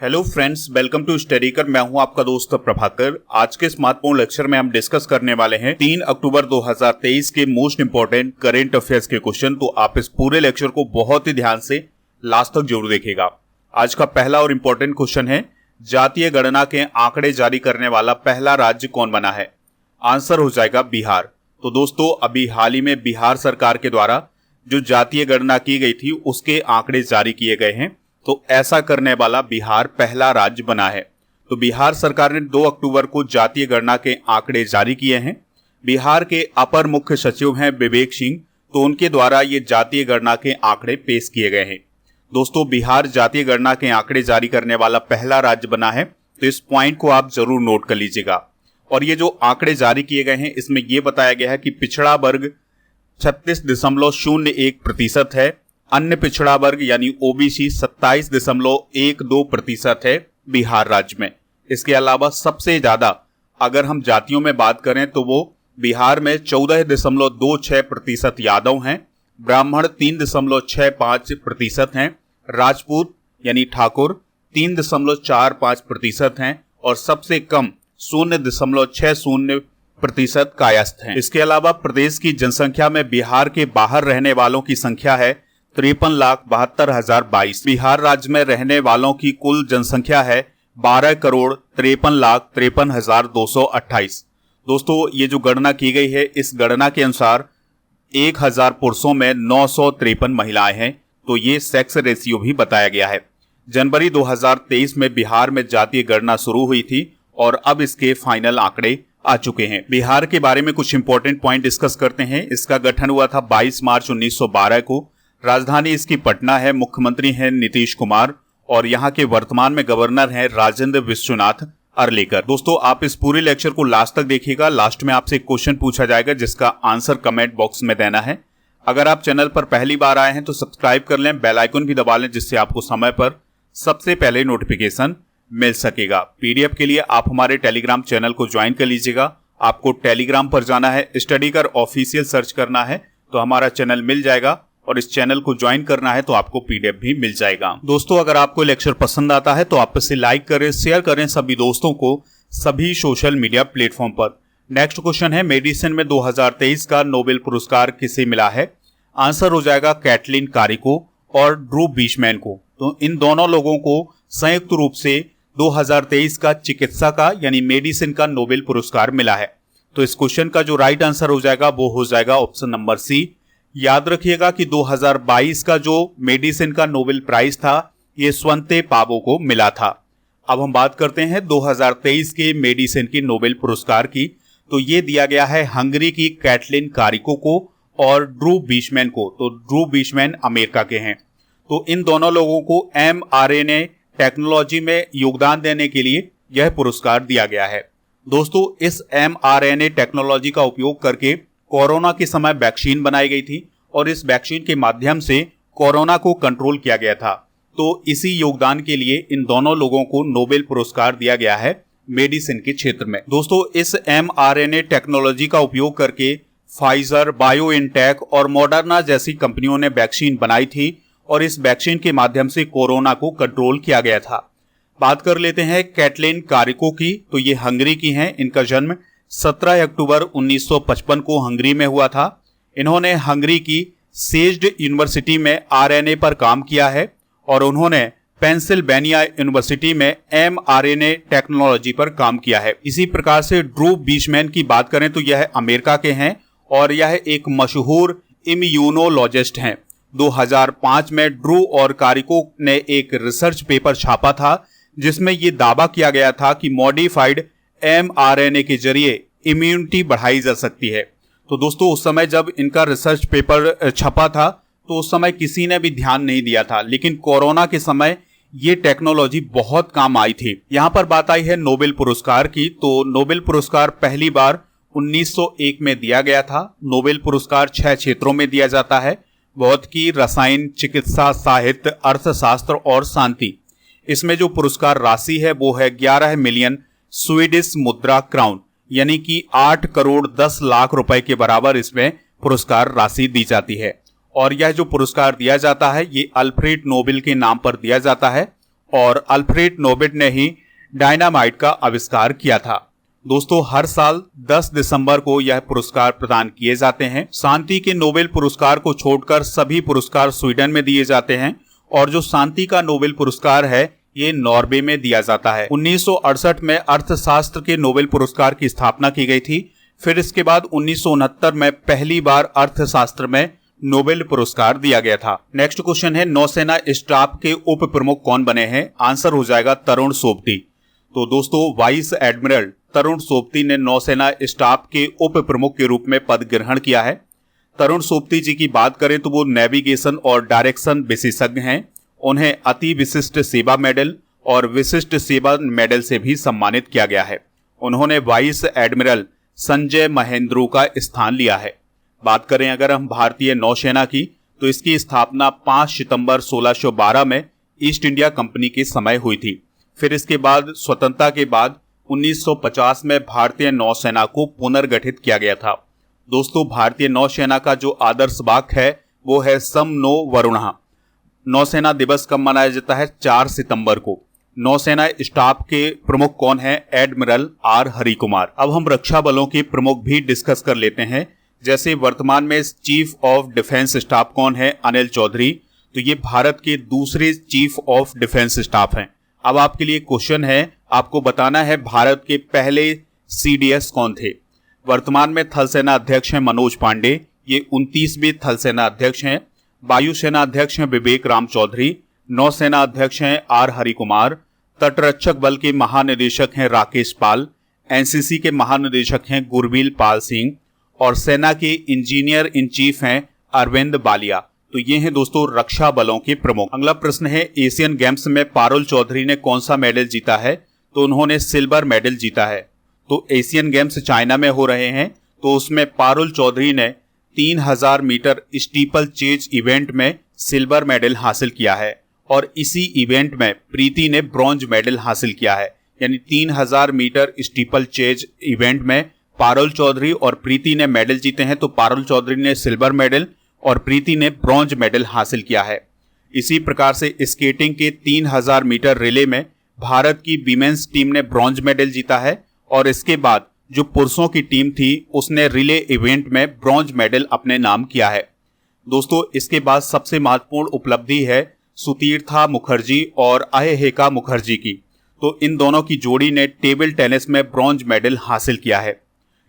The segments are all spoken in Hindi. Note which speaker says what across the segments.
Speaker 1: Hello friends, welcome to Studykar. मैं हूं आपका दोस्त प्रभाकर। आज के स्मार्टफोन लेक्चर में हम डिस्कस करने वाले हैं 3 अक्टूबर 2023 के मोस्ट इंपोर्टेंट करंट अफेयर्स के क्वेश्चन। तो आप इस पूरे लेक्चर को बहुत ही ध्यान से लास्ट तक जरूर देखिएगा। आज का पहला और इंपॉर्टेंट क्वेश्चन है, जातीय गणना के आंकड़े जारी करने वाला पहला राज्य कौन बना है? आंसर हो जाएगा बिहार। तो दोस्तों, अभी हाल ही में बिहार सरकार के द्वारा जो जातीय गणना की गई थी उसके आंकड़े जारी किए गए हैं। तो ऐसा करने वाला बिहार पहला राज्य बना है। तो बिहार सरकार ने 2 अक्टूबर को जातीय गणना के आंकड़े जारी किए हैं। बिहार के अपर मुख्य सचिव हैं विवेक सिंह, तो उनके द्वारा ये जातीय गणना के आंकड़े पेश किए गए हैं। दोस्तों, बिहार जातीय गणना के आंकड़े जारी करने वाला पहला राज्य बना है, तो इस पॉइंट को आप जरूर नोट कर लीजिएगा। और ये जो आंकड़े जारी किए गए हैं इसमें यह बताया गया है कि पिछड़ा वर्ग 36.01% है, अन्य पिछड़ा वर्ग यानी ओबीसी 27.12% है बिहार राज्य में। इसके अलावा सबसे ज्यादा अगर हम जातियों में बात करें तो वो बिहार में 14.26% यादव हैं, ब्राह्मण 3.65% हैं, राजपूत यानी ठाकुर 3.45% हैं और सबसे कम 0.60% कायस्थ हैं। इसके अलावा प्रदेश की जनसंख्या में बिहार के बाहर रहने वालों की संख्या है 53,72,022। बिहार राज्य में रहने वालों की कुल जनसंख्या है 12,53,53,228। दोस्तों, ये जो गणना की गई है इस गणना के अनुसार 1000 पुरुषों में 953 महिलाएं हैं। तो ये सेक्स रेशियो भी बताया गया है। जनवरी 2023 में बिहार में जातीय गणना शुरू हुई थी और अब इसके फाइनल आंकड़े आ चुके हैं। बिहार के बारे में कुछ इंपॉर्टेंट पॉइंट डिस्कस करते हैं। इसका गठन हुआ था 22 मार्च 1912 को। राजधानी इसकी पटना है। मुख्यमंत्री हैं नीतीश कुमार और यहाँ के वर्तमान में गवर्नर हैं राजेंद्र विश्वनाथ अर्लेकर। दोस्तों, आप इस पूरे लेक्चर को लास्ट तक देखिएगा। लास्ट में आपसे एक क्वेश्चन पूछा जाएगा जिसका आंसर कमेंट बॉक्स में देना है। अगर आप चैनल पर पहली बार आए हैं तो सब्सक्राइब कर लें, बेल आइकन भी दबा लें जिससे आपको समय पर सबसे पहले नोटिफिकेशन मिल सकेगा। पीडीएफ के लिए आप हमारे टेलीग्राम चैनल को ज्वाइन कर लीजिएगा। आपको टेलीग्राम पर जाना है, स्टडीकर ऑफिशियल सर्च करना है तो हमारा चैनल मिल जाएगा और इस चैनल को ज्वाइन करना है तो आपको पीडीएफ भी मिल जाएगा। दोस्तों, अगर आपको लेक्चर पसंद आता है तो आप इसे लाइक करें, शेयर करें सभी दोस्तों को सभी सोशल मीडिया प्लेटफॉर्म पर। नेक्स्ट क्वेश्चन है, मेडिसिन में 2023 का नोबेल पुरस्कार किसे मिला है? आंसर हो जाएगा कैटलिन कारिको और ड्रू बीचमैन को। तो इन दोनों लोगों को संयुक्त रूप से 2023 का चिकित्सा का यानी मेडिसिन का नोबेल पुरस्कार मिला है। तो इस क्वेश्चन का जो राइट आंसर हो जाएगा वो हो जाएगा ऑप्शन नंबर सी। याद रखिएगा कि 2022 का जो मेडिसिन का नोबेल प्राइज था ये स्वंते पावो को मिला था। अब हम बात करते हैं 2023 के मेडिसिन की नोबेल पुरस्कार की। तो ये दिया गया है हंगरी की कैटलिन कारिको को और ड्रू बीचमैन को। तो ड्रू बीचमैन अमेरिका के हैं। तो इन दोनों लोगों को mRNA टेक्नोलॉजी में योगदान देने के लिए यह पुरस्कार दिया गया है। दोस्तों, इस mRNA टेक्नोलॉजी का उपयोग करके कोरोना के समय वैक्सीन बनाई गई थी और इस वैक्सीन के माध्यम से कोरोना को कंट्रोल किया गया था। तो इसी योगदान के लिए इन दोनों लोगों को नोबेल पुरस्कार दिया गया है मेडिसिन के क्षेत्र में। दोस्तों, इस mRNA टेक्नोलॉजी का उपयोग करके फाइजर, बायोइनटेक और मॉडर्ना जैसी कंपनियों ने वैक्सीन बनाई थी और इस वैक्सीन के माध्यम से कोरोना को कंट्रोल किया गया था। बात कर लेते हैं कैटलिन कारिको की। तो ये हंगरी की हैं। इनका जन्म 17 अक्टूबर 1955 को हंगरी में हुआ था। इन्होंने हंगरी की सेज्ड यूनिवर्सिटी में आरएनए पर काम किया है और उन्होंने पेंसिल्वेनिया यूनिवर्सिटी में mRNA टेक्नोलॉजी पर काम किया है। इसी प्रकार से ड्रू बीचमैन की बात करें तो यह अमेरिका के हैं और यह एक मशहूर इम्यूनोलॉजिस्ट हैं। 2005 में ड्रू और कारिको ने एक रिसर्च पेपर छापा था जिसमें यह दावा किया गया था कि मॉडिफाइड mRNA के जरिए इम्यूनिटी बढ़ाई जा सकती है। तो दोस्तों, उस समय जब इनका रिसर्च पेपर छपा था तो उस समय किसी ने भी ध्यान नहीं दिया था, लेकिन कोरोना के समय ये टेक्नोलॉजी बहुत काम आई थी। यहाँ पर बात आई है नोबेल पुरस्कार की। तो नोबेल पुरस्कार पहली बार 1901 में दिया गया था। नोबेल पुरस्कार 6 क्षेत्रों में दिया जाता है: भौतिकी, रसायन, चिकित्सा, साहित्य, अर्थशास्त्र और शांति। इसमें जो पुरस्कार राशि है वो है 11 मिलियन स्वीडिश मुद्रा क्राउन, यानी कि 8 करोड़ 10 लाख रुपए के बराबर इसमें पुरस्कार राशि दी जाती है। और यह जो पुरस्कार दिया जाता है ये अल्फ्रेड नोबेल के नाम पर दिया जाता है और अल्फ्रेड नोबेल ने ही डायनामाइट का आविष्कार किया था। दोस्तों, हर साल 10 दिसंबर को यह पुरस्कार प्रदान किए जाते हैं। शांति के नोबेल पुरस्कार को छोड़कर सभी पुरस्कार स्वीडन में दिए जाते हैं और जो शांति का नोबेल पुरस्कार है ये नॉर्वे में दिया जाता है। 1968 में अर्थशास्त्र के नोबेल पुरस्कार की स्थापना की गई थी। फिर इसके बाद 1969 में पहली बार अर्थशास्त्र में नोबेल पुरस्कार दिया गया था। नेक्स्ट क्वेश्चन है, नौसेना स्टाफ के उप प्रमुख कौन बने हैं? आंसर हो जाएगा तरुण सोबती। तो दोस्तों, वाइस एडमिरल तरुण सोबती ने नौसेना स्टाफ के उप प्रमुख के रूप में पद ग्रहण किया है। तरुण सोबती जी की बात करें तो वो नेविगेशन और डायरेक्शन विशेषज्ञ हैं। उन्हें अति विशिष्ट सेवा मेडल और विशिष्ट सेवा मेडल से भी सम्मानित किया गया है। उन्होंने वाइस एडमिरल संजय महेंद्रू का स्थान लिया है। बात करें अगर हम भारतीय नौसेना की, तो इसकी स्थापना 5 सितंबर 1612 में ईस्ट इंडिया कंपनी के समय हुई थी। फिर इसके बाद स्वतंत्रता के बाद 1950 में भारतीय नौसेना को पुनर्गठित किया गया था। दोस्तों, भारतीय नौसेना का जो आदर्श वाक्य है वो है सम नो वरुणः। नौसेना दिवस कब मनाया जाता है? 4 सितंबर को। नौसेना स्टाफ के प्रमुख कौन है? Admiral R Hari Kumar. अब हम रक्षा बलों के प्रमुख भी डिस्कस कर लेते हैं। जैसे वर्तमान में चीफ ऑफ डिफेंस स्टाफ कौन है? अनिल चौधरी। तो ये भारत के दूसरे चीफ ऑफ डिफेंस स्टाफ हैं। अब आपके लिए क्वेश्चन है, आपको बताना है भारत के पहले सीडीएस कौन थे। वर्तमान में थल सेना अध्यक्ष हैं मनोज पांडे, ये 29वें थल सेना अध्यक्ष हैं। वायुसेना अध्यक्ष हैं विवेक राम चौधरी। नौसेना अध्यक्ष हैं आर हरि कुमार। तटरक्षक बल के महानिदेशक हैं राकेश पाल। एनसीसी के महानिदेशक हैं गुरबील पाल सिंह और सेना के इंजीनियर इन चीफ हैं अरविंद बालिया। तो ये हैं दोस्तों रक्षा बलों के प्रमुख। अगला प्रश्न है, एशियन गेम्स में पारुल चौधरी ने कौन सा मेडल जीता है? तो उन्होंने सिल्वर मेडल जीता है। तो एशियन गेम्स चाइना में हो रहे हैं, तो उसमें पारुल चौधरी ने 3000 मीटर स्टीपल चेज इवेंट में सिल्वर मेडल हासिल किया है और इसी इवेंट में प्रीति ने ब्रॉन्ज मेडल हासिल किया है। यानी 3000 मीटर स्टीपल चेज इवेंट में पारुल चौधरी और प्रीति ने मेडल जीते हैं। तो पारुल चौधरी ने सिल्वर मेडल और प्रीति ने ब्रॉन्ज मेडल हासिल किया है। इसी प्रकार से स्केटिंग के 3000 मीटर रिले में भारत की वीमेंस टीम ने ब्रॉन्ज मेडल जीता है और इसके बाद जो पुरुषों की टीम थी उसने रिले इवेंट में ब्रॉन्ज मेडल अपने नाम किया है। दोस्तों, इसके बाद सबसे महत्वपूर्ण उपलब्धि है सुतीर्था मुखर्जी और अहेहिका मुखर्जी की। तो इन दोनों की जोड़ी ने टेबल टेनिस में ब्रॉन्ज मेडल हासिल किया है।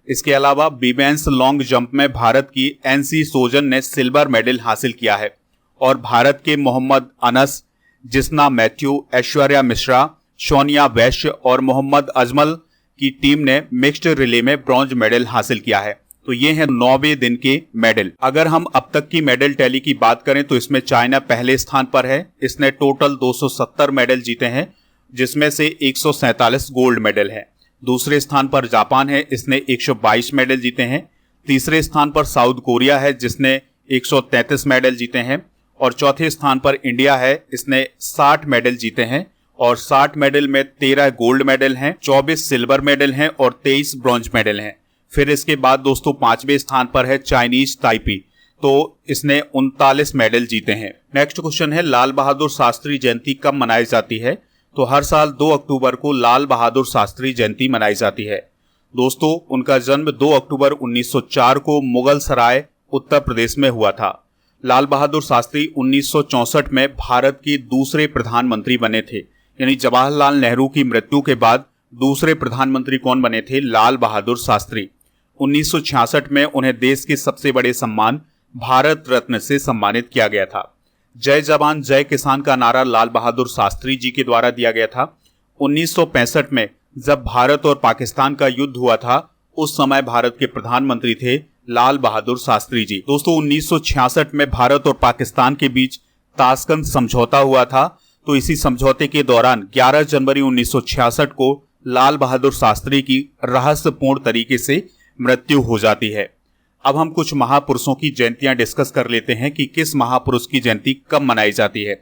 Speaker 1: इसके अलावा वीमेंस लॉन्ग जंप में भारत की एनसी सोजन ने सिल्वर मेडल हासिल किया है और भारत के मोहम्मद अनस, जिस्ना मैथ्यू, ऐश्वर्या मिश्रा, सोनिया वैश्य और मोहम्मद अजमल की टीम ने मिक्स्ड रिले में ब्रॉन्ज मेडल हासिल किया है। तो ये हैं 9वें दिन के मेडल। अगर हम अब तक की मेडल टैली की बात करें तो इसमें चाइना पहले स्थान पर है। इसने टोटल 270 मेडल जीते हैं, जिसमें से 147 गोल्ड मेडल है। दूसरे स्थान पर जापान है, इसने 122 मेडल जीते हैं। तीसरे स्थान पर साउथ कोरिया है, जिसने 133 मेडल जीते हैं और चौथे स्थान पर इंडिया है, इसने 60 मेडल जीते हैं और 60 मेडल में 13 गोल्ड मेडल हैं, 24 सिल्वर मेडल हैं और 23 ब्रॉन्ज मेडल हैं। फिर इसके बाद दोस्तों 5वें स्थान पर है चाइनीज ताइपी, तो इसने 39 मेडल जीते हैं। नेक्स्ट क्वेश्चन है, लाल बहादुर शास्त्री जयंती कब मनाई जाती है? तो हर साल 2 अक्टूबर को लाल बहादुर शास्त्री जयंती मनाई जाती है। दोस्तों, उनका जन्म 2 अक्टूबर 1904 को मुगल सराय उत्तर प्रदेश में हुआ था। लाल बहादुर शास्त्री 1964 में भारत के दूसरे प्रधानमंत्री बने थे। यानी जवाहरलाल नेहरू की मृत्यु के बाद दूसरे प्रधानमंत्री कौन बने थे? लाल बहादुर शास्त्री। 1966 में उन्हें देश के सबसे बड़े सम्मान भारत रत्न से सम्मानित किया गया था। जय जवान जय किसान का नारा लाल बहादुर शास्त्री जी के द्वारा दिया गया था। 1965 में जब भारत और पाकिस्तान का युद्ध हुआ था, उस समय भारत के प्रधानमंत्री थे लाल बहादुर शास्त्री जी। दोस्तों, 1966 में भारत और पाकिस्तान के बीच ताशकंद समझौता हुआ था। तो इसी समझौते के दौरान 11 जनवरी 1966 को लाल बहादुर शास्त्री की रहस्यपूर्ण तरीके से मृत्यु हो जाती है। अब हम कुछ महापुरुषों की जयंतियां डिस्कस कर लेते हैं कि किस महापुरुष की जयंती कब मनाई जाती है।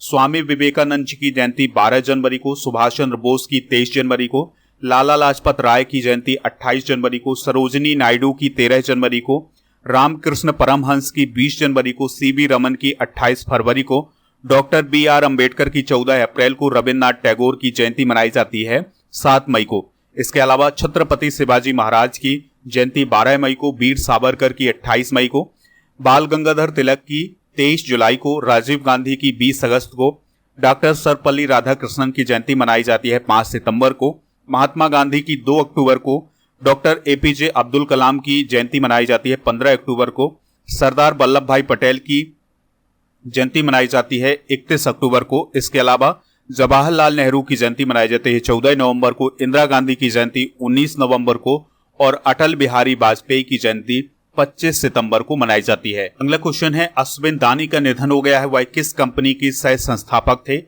Speaker 1: स्वामी विवेकानंद जी की जयंती 12 जनवरी को, सुभाष चंद्र बोस की 23 जनवरी को, लाला लाजपत राय की जयंती 28 जनवरी को, सरोजिनी नायडू की 13 जनवरी को, रामकृष्ण परमहंस की 20 जनवरी को, सीवी रमन की 28 फरवरी को, डॉक्टर BR अम्बेडकर की 14 अप्रैल को, रविन्द्रनाथ टैगोर की जयंती मनाई जाती है 7 मई को। इसके अलावा छत्रपति शिवाजी महाराज की जयंती 12 मई को, वीर सावरकर की 28 मई को, बाल गंगाधर तिलक की 23 जुलाई को, राजीव गांधी की 20 अगस्त को, डॉक्टर सर्वपल्ली राधाकृष्णन की जयंती मनाई जाती है 5 सितंबर को, महात्मा गांधी की 2 अक्टूबर को, डॉक्टर APJ अब्दुल कलाम की जयंती मनाई जाती है 15 अक्टूबर को, सरदार वल्लभ भाई पटेल की जयंती मनाई जाती है 31 अक्टूबर को। इसके अलावा जवाहरलाल नेहरू की जयंती मनाई जाती है 14 नवंबर को, इंदिरा गांधी की जयंती 19 नवंबर को और अटल बिहारी वाजपेयी की जयंती 25 सितंबर को मनाई जाती है। अगला क्वेश्चन है, अश्विन दानी का निधन हो गया है, वह किस कंपनी की सह संस्थापक थे?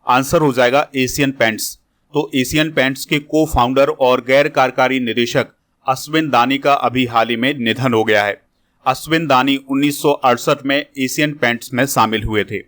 Speaker 1: आंसर हो जाएगा एशियन पेंट्स। तो एशियन पेंट्स के को फाउंडर और गैर कार्यकारी निदेशक अश्विन दानी का अभी हाल ही में निधन हो गया है। अश्विन दानी 1968 में एशियन पेंट्स में शामिल हुए थे।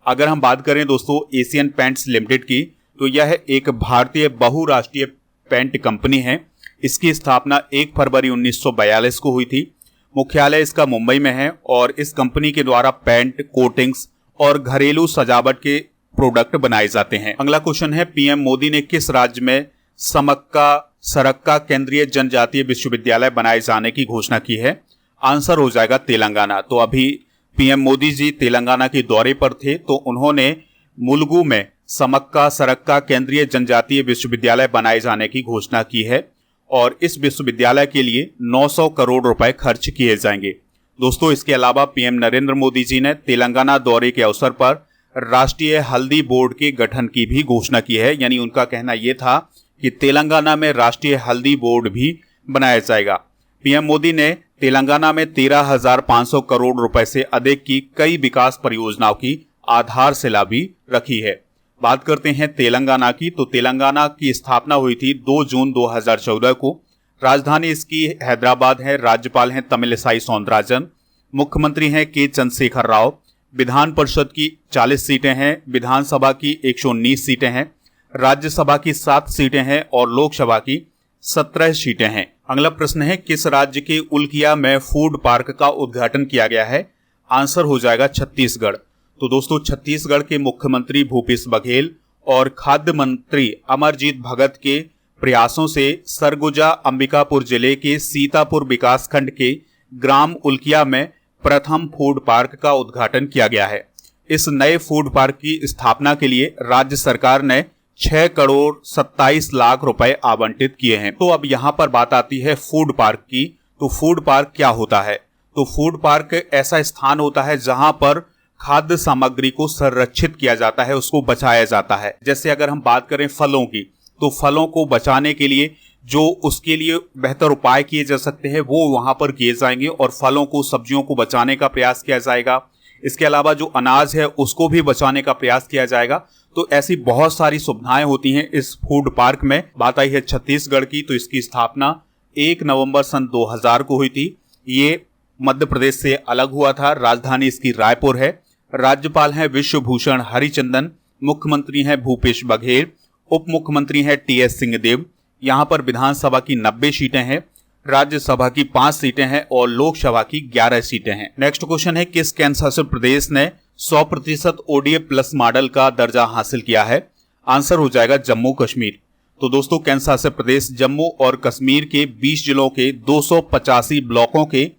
Speaker 1: अगर हम बात करें दोस्तों एशियन पेंट्स लिमिटेड की, तो यह एक भारतीय बहुराष्ट्रीय पेंट कंपनी है। इसकी स्थापना 1 फरवरी 1942 को हुई थी। मुख्यालय इसका मुंबई में है और इस कंपनी के द्वारा पेंट, कोटिंग्स और घरेलू सजावट के प्रोडक्ट बनाए जाते हैं। अगला क्वेश्चन है, पीएम मोदी ने किस राज्य में सरक्का केंद्रीय जनजातीय विश्वविद्यालय बनाए जाने की घोषणा की है? आंसर हो जाएगा तेलंगाना। तो अभी पीएम मोदी जी तेलंगाना के दौरे पर थे, तो उन्होंने मुलुगु में सरक्का केंद्रीय जनजातीय विश्वविद्यालय बनाए जाने की घोषणा की है और इस विश्वविद्यालय के लिए 900 करोड़ रुपए खर्च किए जाएंगे। दोस्तों इसके अलावा पीएम नरेंद्र मोदी जी ने तेलंगाना दौरे के अवसर पर राष्ट्रीय हल्दी बोर्ड के गठन की भी घोषणा की है। यानी उनका कहना यह था कि तेलंगाना में राष्ट्रीय हल्दी बोर्ड भी बनाया जाएगा। पीएम मोदी ने तेलंगाना में 13,500 करोड़ रुपए से अधिक की कई विकास परियोजनाओं की आधारशिला भी रखी है। बात करते हैं तेलंगाना की, तो तेलंगाना की स्थापना हुई थी 2 जून 2014 को। राजधानी इसकी हैदराबाद है। राज्यपाल हैं तमिलिसाई सौंदरराजन। मुख्यमंत्री हैं के चंद्रशेखर राव। विधान परिषद की 40 सीटें हैं, विधानसभा की 119 सीटें हैं, राज्यसभा की 7 सीटें हैं और लोकसभा की 17 सीटें हैं। अगला प्रश्न है, किस राज्य के उल्किया में फूड पार्क का उद्घाटन किया गया है? आंसर हो जाएगा छत्तीसगढ़। तो दोस्तों छत्तीसगढ़ के मुख्यमंत्री भूपेश बघेल और खाद्य मंत्री अमरजीत भगत के प्रयासों से सरगुजा अंबिकापुर जिले के सीतापुर विकासखंड के ग्राम उल्किया में प्रथम फूड पार्क का उद्घाटन किया गया है। इस नए फूड पार्क की स्थापना के लिए राज्य सरकार ने 6 करोड़ 27 लाख रुपए आवंटित किए हैं। तो अब यहाँ पर बात आती है फूड पार्क की। तो फूड पार्क क्या होता है? तो फूड पार्क ऐसा स्थान होता है जहां पर खाद्य सामग्री को संरक्षित किया जाता है, उसको बचाया जाता है। जैसे अगर हम बात करें फलों की, तो फलों को बचाने के लिए जो उसके लिए बेहतर उपाय किए जा सकते हैं वो वहां पर किए जाएंगे और फलों को, सब्जियों को बचाने का प्रयास किया जाएगा। इसके अलावा जो अनाज है उसको भी बचाने का प्रयास किया जाएगा। तो ऐसी बहुत सारी सुविधाएं होती हैं इस फूड पार्क में। बात आई है छत्तीसगढ़ की, तो इसकी स्थापना 1 नवंबर सन 2000 को हुई थी। ये मध्य प्रदेश से अलग हुआ था। राजधानी इसकी रायपुर है। राज्यपाल हैं विश्वभूषण हरिचंदन। मुख्यमंत्री हैं भूपेश बघेल। उप मुख्यमंत्री हैं TS सिंहदेव। यहाँ पर विधानसभा की 90 सीटें हैं, राज्यसभा की 5 सीटें हैं और लोकसभा की 11 सीटें हैं। नेक्स्ट क्वेश्चन है, किस केंद्र शासित प्रदेश ने 100% ODF प्लस मॉडल का दर्जा हासिल किया है? आंसर हो जाएगा जम्मू कश्मीर। तो दोस्तों केंद्र शासित प्रदेश जम्मू और कश्मीर के 20 जिलों के 285 ब्लॉकों के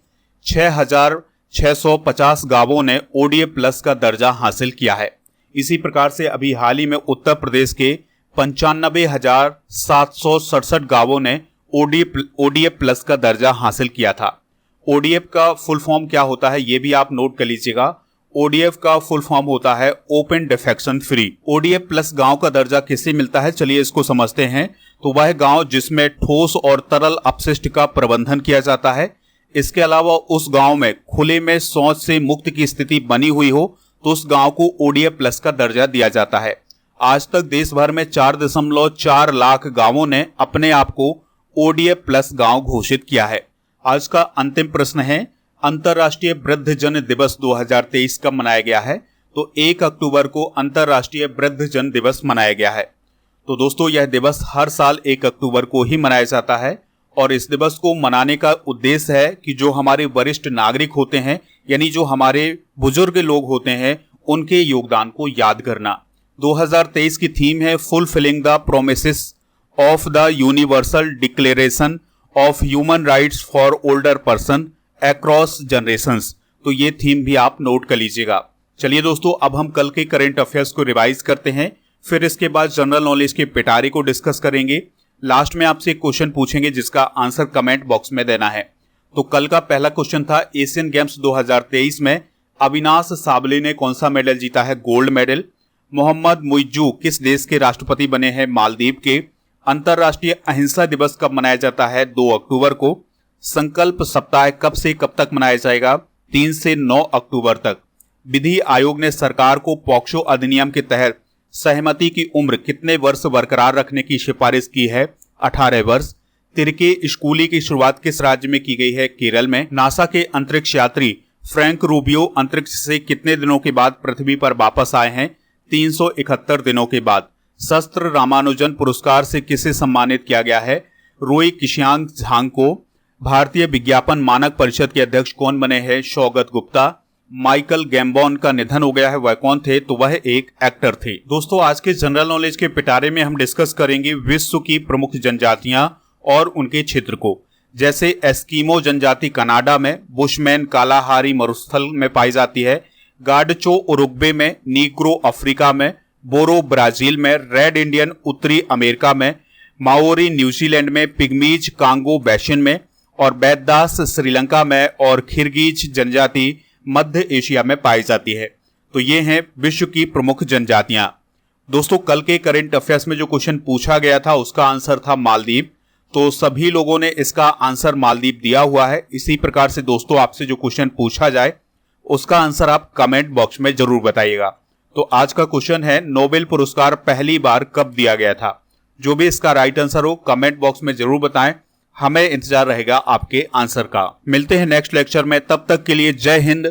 Speaker 1: 6,650 गांवों ने ODF प्लस का दर्जा हासिल किया है। इसी प्रकार से अभी हाल ही में उत्तर प्रदेश के 95,767 गांवों ने ODF प्लस का दर्जा हासिल किया था। ODF का फुल फॉर्म क्या होता है ये भी आप नोट कर लीजिएगा। ODF का फुल फॉर्म होता है open defection free. ODF plus गांव का दर्जा किसे मिलता है, चलिए इसको समझते हैं। तो वह गांव जिसमें ठोस और तरल अपशिष्ट का प्रबंधन किया जाता है। इसके अलावा उस गांव में खुले में शौच से मुक्त की स्थिति बनी हुई हो तो उस गांव को ODF प्लस का दर्जा दिया जाता है। आज तक देश भर में 4.4 लाख गांवों ने अपने आप को ODF प्लस गांव घोषित किया है। आज का अंतिम प्रश्न है, अंतर्राष्ट्रीय वृद्धजन दिवस 2023 कब मनाया गया है? तो 1 अक्टूबर को अंतर्राष्ट्रीय वृद्धजन दिवस मनाया गया है। तो दोस्तों यह दिवस हर साल 1 अक्टूबर को ही मनाया जाता है और इस दिवस को मनाने का उद्देश्य है कि जो हमारे वरिष्ठ नागरिक होते हैं, यानी जो हमारे बुजुर्ग लोग होते हैं, उनके योगदान को याद करना। 2023 की थीम है fulfilling the promises of the universal declaration of human rights for older person across generations. तो ये थीम भी आप नोट कर लीजिएगा। चलिए दोस्तों, अब हम कल के करंट अफेयर्स को रिवाइज करते हैं, फिर इसके बाद जनरल नॉलेज के पिटारे को डिस्कस करेंगे। लास्ट में आपसे एक क्वेश्चन पूछेंगे जिसका आंसर कमेंट बॉक्स में देना है। तो कल का पहला क्वेश्चन था एशियन गेम्स 2023 में अविनाश साबले ने कौन सा मेडल जीता है? Gold medal. मोहम्मद मुइज्जू किस देश के राष्ट्रपति बने हैं? मालदीव के। अंतर्राष्ट्रीय अहिंसा दिवस कब मनाया जाता है? 2 अक्टूबर को। संकल्प सप्ताह कब से कब तक मनाया जाएगा? 3 से 9 अक्टूबर तक। विधि आयोग ने सरकार को पॉक्सो अधिनियम के तहत सहमति की उम्र कितने वर्ष बरकरार रखने की सिफारिश की है? 18 वर्ष। तिरके स्कूली की शुरुआत किस राज्य में की गई है? केरल में। नासा के अंतरिक्ष यात्री फ्रैंक रूबियो अंतरिक्ष से कितने दिनों के बाद पृथ्वी पर वापस आए हैं? 371 दिनों के बाद। शस्त्र रामानुजन पुरस्कार से किसे सम्मानित किया गया है? रोई किशियांग झांग को। भारतीय विज्ञापन मानक परिषद के अध्यक्ष कौन बने हैं? सौगत गुप्ता। माइकल गैम्बॉन का निधन हो गया है, वह कौन थे? तो वह एक एक्टर थे। दोस्तों, आज के जनरल नॉलेज के पिटारे में हम डिस्कस करेंगे विश्व की प्रमुख जनजातियां और उनके क्षेत्र को, जैसे एस्कीमो जनजाति कनाडा में, बुशमैन कालाहारी मरुस्थल में पाई जाती है, गाडचो उरुग्वे में, नीग्रो अफ्रीका में, बोरो ब्राजील में, रेड इंडियन उत्तरी अमेरिका में, माओरी न्यूजीलैंड में, पिग्मीज कांगो बैसिन में और बैदास श्रीलंका में और खिरगीज जनजाति मध्य एशिया में पाई जाती है। तो ये हैं विश्व की प्रमुख जनजातियां। दोस्तों, कल के करंट अफेयर्स में जो क्वेश्चन पूछा गया था उसका आंसर था मालदीव। तो सभी लोगों ने इसका आंसर मालदीव दिया हुआ है। इसी प्रकार से दोस्तों, आपसे जो क्वेश्चन पूछा जाए उसका आंसर आप कमेंट बॉक्स में जरूर बताइएगा। तो आज का क्वेश्चन है नोबेल पुरस्कार पहली बार कब दिया गया था? जो भी इसका राइट आंसर हो कमेंट बॉक्स में जरूर बताएं, हमें इंतजार रहेगा आपके आंसर का। मिलते हैं नेक्स्ट लेक्चर में, तब तक के लिए जय हिंद,